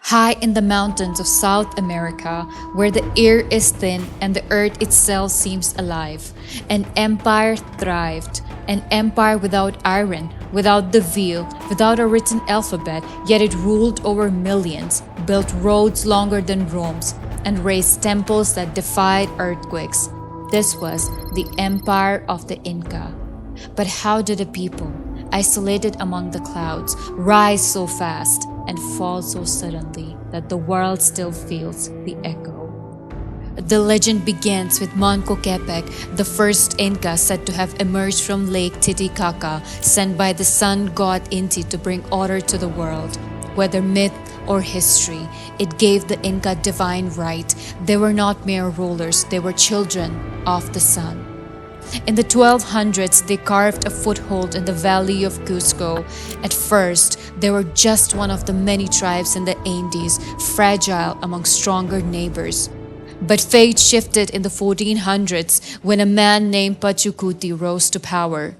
High in the mountains of South America, where the air is thin and the earth itself seems alive, an empire thrived. An empire without iron, without the wheel, without a written alphabet, yet it ruled over millions, built roads longer than Rome's, and raised temples that defied earthquakes. This was the empire of the Inca. But how did a people, isolated among the clouds, rise so fast and fall so suddenly that the world still feels the echo? The legend begins with Manco Capac, the first Inca said to have emerged from Lake Titicaca, sent by the sun god Inti to bring order to the world. Whether myth or history, it gave the Inca divine right. They were not mere rulers, they were children of the sun. In the 1200s, they carved a foothold in the valley of Cusco. At first, they were just one of the many tribes in the Andes, fragile among stronger neighbors. But fate shifted in the 1400s when a man named Pachacuti rose to power.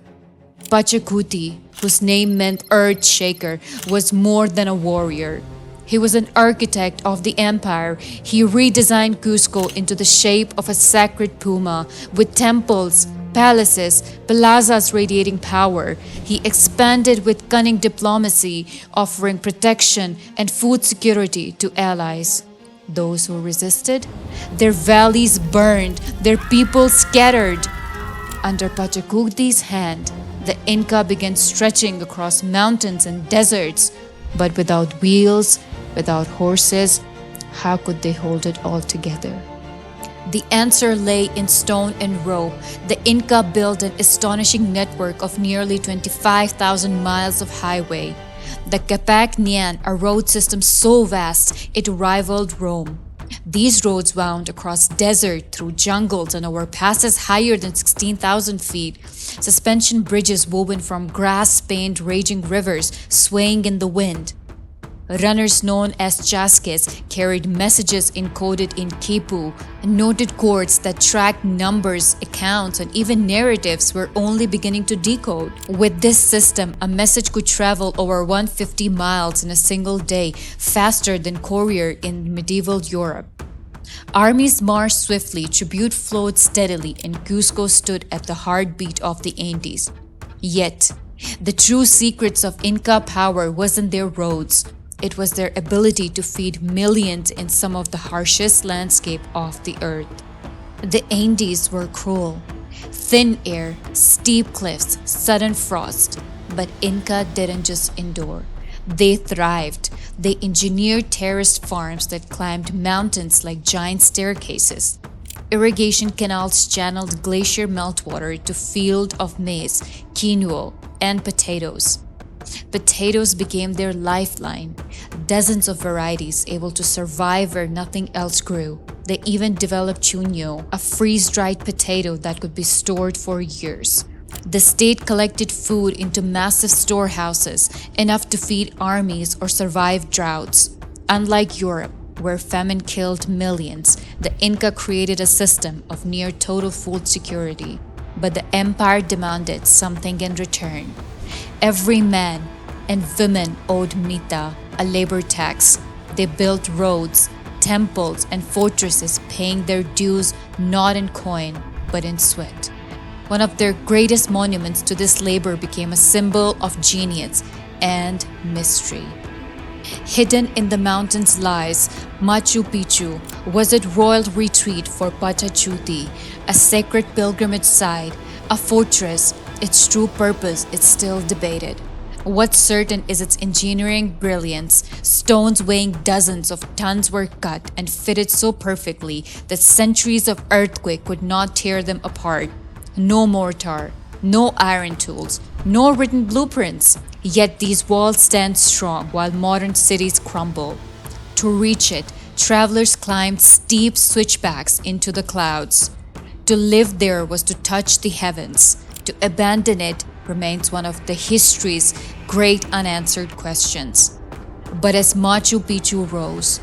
Pachacuti, whose name meant earth shaker, was more than a warrior. He was an architect of the empire. He redesigned Cusco into the shape of a sacred puma, with temples, palaces, plazas radiating power. He expanded with cunning diplomacy, offering protection and food security to allies. Those who resisted, their valleys burned, their people scattered. Under Pachacuti's hand, the Inca began stretching across mountains and deserts. But without wheels, without horses, how could they hold it all together? The answer lay in stone and rope. The Inca built an astonishing network of nearly 25,000 miles of highway. The Capac Nian, a road system so vast it rivaled Rome. These roads wound across desert, through jungles, and over passes higher than 16,000 feet. Suspension bridges woven from grass-stained raging rivers swaying in the wind. Runners known as chasques carried messages encoded in Quipu, and noted codes that tracked numbers, accounts, and even narratives were only beginning to decode. With this system, a message could travel over 150 miles in a single day, faster than courier in medieval Europe. Armies marched swiftly, tribute flowed steadily, and Cusco stood at the heartbeat of the Andes. Yet, the true secrets of Inca power wasn't their roads. It was their ability to feed millions in some of the harshest landscape of the earth. The Andes were cruel. Thin air, steep cliffs, sudden frost. But Inca didn't just endure. They thrived. They engineered terraced farms that climbed mountains like giant staircases. Irrigation canals channeled glacier meltwater to fields of maize, quinoa, and potatoes. Potatoes became their lifeline, dozens of varieties able to survive where nothing else grew. They even developed chuño, a freeze-dried potato that could be stored for years. The state collected food into massive storehouses, enough to feed armies or survive droughts. Unlike Europe, where famine killed millions, the Inca created a system of near total food security. But the empire demanded something in return. Every man and woman owed mita, a labor tax. They built roads, temples, and fortresses, paying their dues not in coin, but in sweat. One of their greatest monuments to this labor became a symbol of genius and mystery. Hidden in the mountains lies Machu Picchu, was a royal retreat for Pachacuti, a sacred pilgrimage site, a fortress. Its true purpose is still debated. What's certain is its engineering brilliance. Stones weighing dozens of tons were cut and fitted so perfectly that centuries of earthquake could not tear them apart. No mortar, no iron tools, no written blueprints. Yet these walls stand strong while modern cities crumble. To reach it, travelers climbed steep switchbacks into the clouds. To live there was to touch the heavens. To abandon it remains one of the history's great unanswered questions. But as Machu Picchu rose,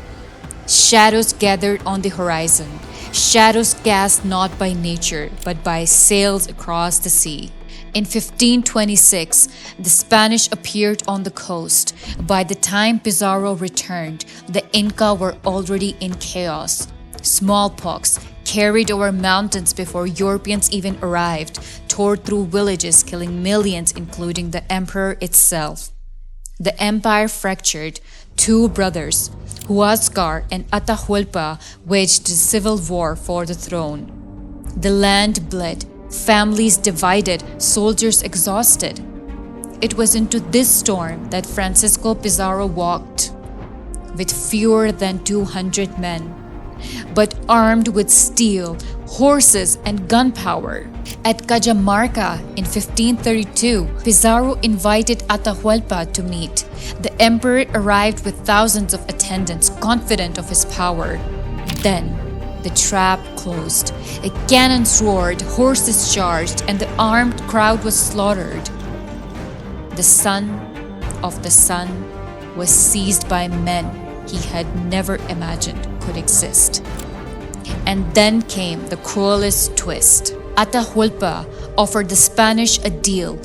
shadows gathered on the horizon, shadows cast not by nature but by sails across the sea. In 1526, the Spanish appeared on the coast. By the time Pizarro returned, the Inca were already in chaos. Smallpox carried over mountains before Europeans even arrived, tore through villages, killing millions, including the emperor itself. The empire fractured. Two brothers, Huascar and Atahualpa, waged a civil war for the throne. The land bled, families divided, soldiers exhausted. It was into this storm that Francisco Pizarro walked, with fewer than 200 men, but armed with steel, horses, and gunpowder. At Cajamarca in 1532, Pizarro invited Atahualpa to meet. The emperor arrived with thousands of attendants, confident of his power. Then, the trap closed. Cannons roared, horses charged, and the armed crowd was slaughtered. The son of the sun was seized by men he had never imagined could exist. And then came the cruelest twist. Atahualpa offered the Spanish a deal,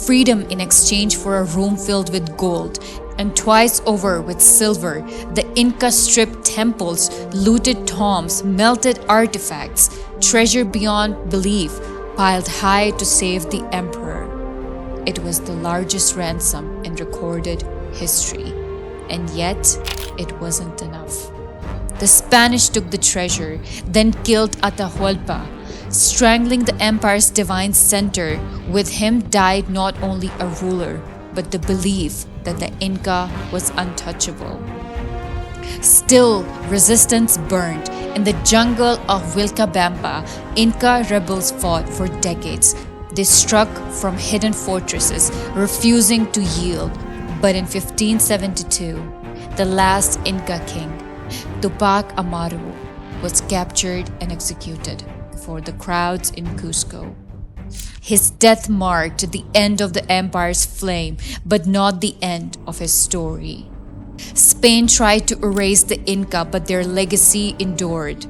freedom in exchange for a room filled with gold, and twice over with silver. The Inca stripped temples, looted tombs, melted artifacts, treasure beyond belief, piled high to save the emperor. It was the largest ransom in recorded history, and yet it wasn't enough. The Spanish took the treasure, then killed Atahualpa, strangling the empire's divine center. With him died not only a ruler, but the belief that the Inca was untouchable. Still, resistance burned. In the jungle of Vilcabamba, Inca rebels fought for decades. They struck from hidden fortresses, refusing to yield. But in 1572, the last Inca king, Tupac Amaru, was captured and executed before the crowds in Cusco. His death marked the end of the empire's flame, but not the end of his story. Spain tried to erase the Inca, but their legacy endured.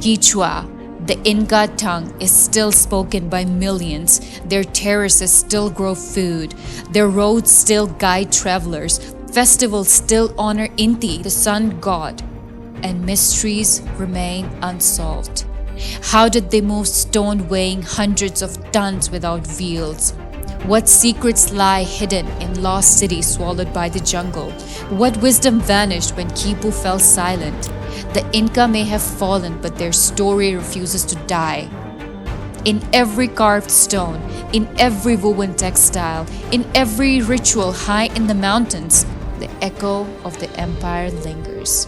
Quichua, the Inca tongue, is still spoken by millions. Their terraces still grow food. Their roads still guide travelers. Festivals still honor Inti, the sun god. And mysteries remain unsolved. How did they move stone weighing hundreds of tons without wheels? What secrets lie hidden in lost cities swallowed by the jungle? What wisdom vanished when Quipu fell silent? The Inca may have fallen, but their story refuses to die. In every carved stone, in every woven textile, in every ritual high in the mountains, the echo of the empire lingers.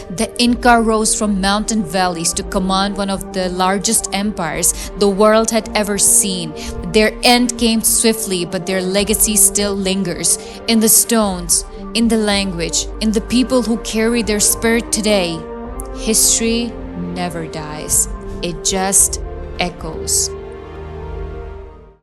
The Inca rose from mountain valleys to command one of the largest empires the world had ever seen. Their end came swiftly, but their legacy still lingers. In the stones, in the language, in the people who carry their spirit today. History never dies. It just echoes.